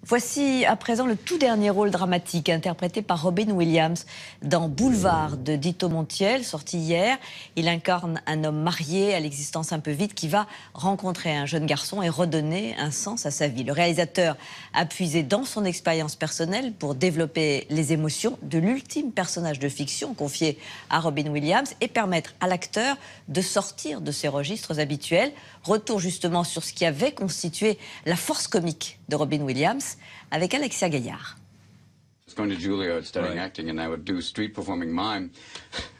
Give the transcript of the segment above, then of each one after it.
Voici à présent le tout dernier rôle dramatique interprété par Robin Williams dans Boulevard de Dito Montiel, sorti hier. Il incarne un homme marié à l'existence un peu vide qui va rencontrer un jeune garçon et redonner un sens à sa vie. Le réalisateur a puisé dans son expérience personnelle pour développer les émotions de l'ultime personnage de fiction confié à Robin Williams et permettre à l'acteur de sortir de ses registres habituels. Retour justement sur ce qui avait constitué la force comique de Robin Williams avec Alexia Gaillard. I was going to Juilliard studying acting, and I would do street performing mime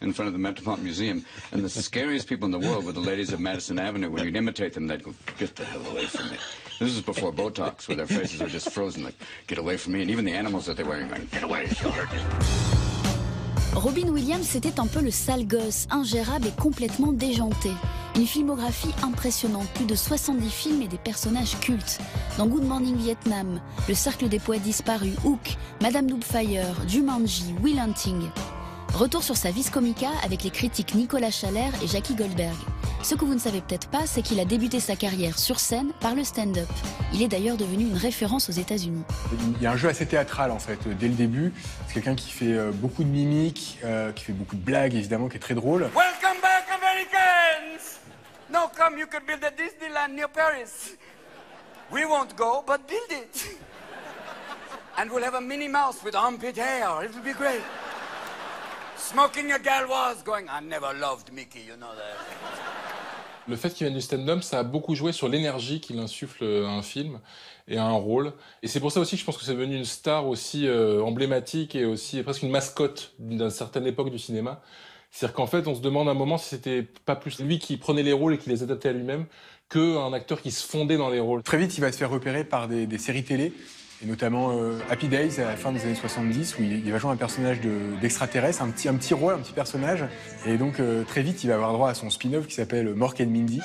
in front of the Metropolitan Museum. And the scariest people in the world were the ladies of Madison Avenue. When you'd imitate them, they'd go, "Get the hell away from me." This was before Botox, where their faces were just frozen, like, "Get away from me." And even the animals that they were wearing, going, "Get away, you'll hurt me." Robin Williams, c'était un peu le sale gosse, ingérable et complètement déjanté. Une filmographie impressionnante, plus de 70 films et des personnages cultes. Dans Good Morning Vietnam, Le Cercle des Poètes Disparus, Hook, Madame Doubtfire, Jumanji, Will Hunting. Retour sur sa vis comica avec les critiques Nicolas Chalère et Jackie Goldberg. Ce que vous ne savez peut-être pas, c'est qu'il a débuté sa carrière sur scène par le stand-up. Il est d'ailleurs devenu une référence aux États-Unis. Il y a un jeu assez théâtral en fait, dès le début. C'est quelqu'un qui fait beaucoup de mimiques, qui fait beaucoup de blagues évidemment, qui est très drôle. Welcome back, Americans! No, come, you could build a Disneyland near Paris. We won't go, but build it. And we'll have a Minnie Mouse with armpit hair. It'll be great. Smoking a Galoise, going, I never loved Mickey, you know that. Le fait qu'il vienne du stand-up, ça a beaucoup joué sur l'énergie qu'il insuffle à un film et à un rôle. Et c'est pour ça aussi que je pense que c'est devenu une star aussi emblématique et aussi presque une mascotte d'une certaine époque du cinéma. C'est-à-dire qu'en fait, on se demande à un moment si c'était pas plus lui qui prenait les rôles et qui les adaptait à lui-même qu'un acteur qui se fondait dans les rôles. Très vite, il va se faire repérer par des séries télé, et notamment Happy Days à la fin des années 70, où il va jouer un personnage d'extraterrestre, un petit rôle, un petit personnage. Et donc très vite, il va avoir droit à son spin-off qui s'appelle Mork and Mindy.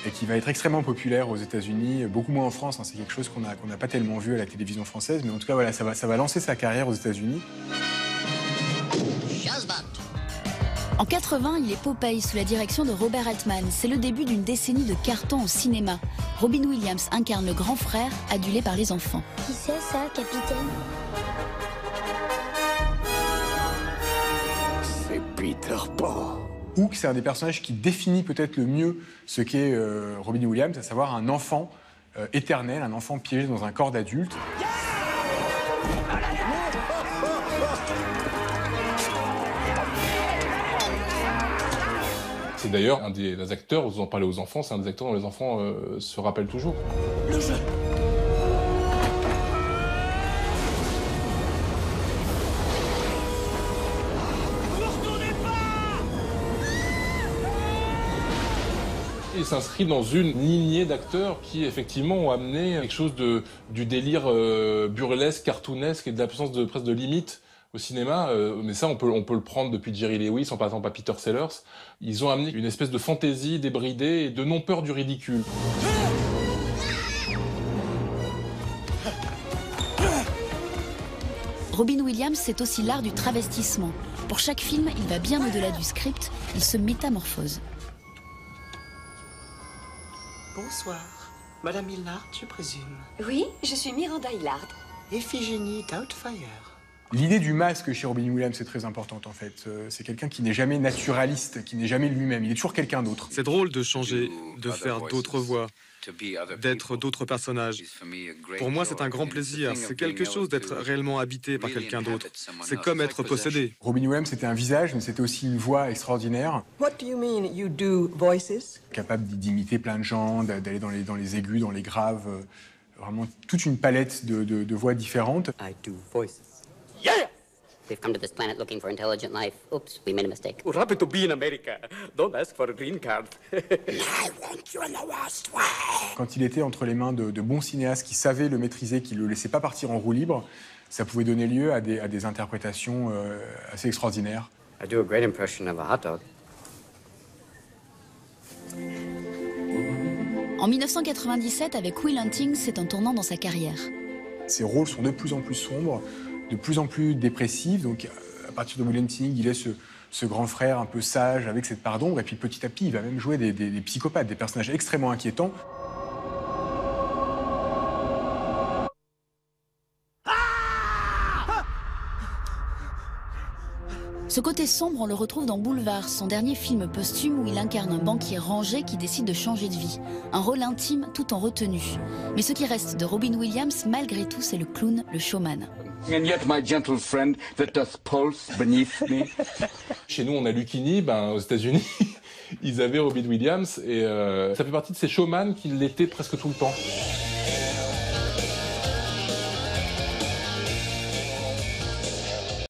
Et qui va être extrêmement populaire aux États-Unis, beaucoup moins en France. Hein, c'est quelque chose qu'on n'a pas tellement vu à la télévision française, mais en tout cas, voilà, ça va lancer sa carrière aux États-Unis. En 80, il est Popeye sous la direction de Robert Altman. C'est le début d'une décennie de carton au cinéma. Robin Williams incarne le grand frère, adulé par les enfants. Qui c'est ça, capitaine? C'est Peter Pan. Hook, c'est un des personnages qui définit peut-être le mieux ce qu'est Robin Williams, à savoir un enfant éternel, un enfant piégé dans un corps d'adulte. C'est d'ailleurs un des acteurs, vous en parlez aux enfants, c'est un des acteurs dont les enfants se rappellent toujours. Le jeu. Il s'inscrit dans une lignée d'acteurs qui, effectivement, ont amené quelque chose du délire burlesque, cartoonesque et de l'absence de presque de limite au cinéma. Mais ça, on peut le prendre depuis Jerry Lewis, en passant par Peter Sellers. Ils ont amené une espèce de fantaisie débridée et de non-peur du ridicule. Robin Williams, c'est aussi l'art du travestissement. Pour chaque film, il va bien au-delà du script, il se métamorphose. Bonsoir. Madame Hillard, je présume. Oui, je suis Miranda Hillard. Iphigénie Doubtfire. L'idée du masque chez Robin Williams est très importante en fait. C'est quelqu'un qui n'est jamais naturaliste, qui n'est jamais lui-même. Il est toujours quelqu'un d'autre. C'est drôle de changer, de faire d'autres voix, d'être d'autres personnages. Pour moi, c'est un grand plaisir. C'est quelque chose d'être réellement habité par quelqu'un d'autre. C'est comme être possédé. Robin Williams, c'était un visage, mais c'était aussi une voix extraordinaire. What do you mean you do voices? Capable d'imiter plein de gens, d'aller dans les aigus, dans les graves. Vraiment toute une palette de voix différentes. I do voices. Yeah! We've come to this planet looking for intelligent life. Oops, we made a mistake. We're happy to be in America. Don't ask for a green card. I want you in the worst way. Quand il était entre les mains de bons cinéastes qui savaient le maîtriser, qui ne le laissaient pas partir en roue libre, ça pouvait donner lieu à des interprétations assez extraordinaires. I do a great impression of a hot dog. En 1997, avec Will Hunting, c'est un tournant dans sa carrière. Ses rôles sont de plus en plus sombres, de plus en plus dépressifs. Donc, à partir de Will Hunting, il est ce grand frère un peu sage, avec cette part d'ombre. Et puis, petit à petit, il va même jouer des psychopathes, des personnages extrêmement inquiétants. Ce côté sombre, on le retrouve dans Boulevard, son dernier film posthume où il incarne un banquier rangé qui décide de changer de vie. Un rôle intime tout en retenue. Mais ce qui reste de Robin Williams, malgré tout, c'est le clown, le showman. And yet my gentle friend that doth pulse beneath me. Chez nous, on a Lucchini, aux États-Unis, ils avaient Robin Williams et ça fait partie de ces showman qui l'étaient presque tout le temps.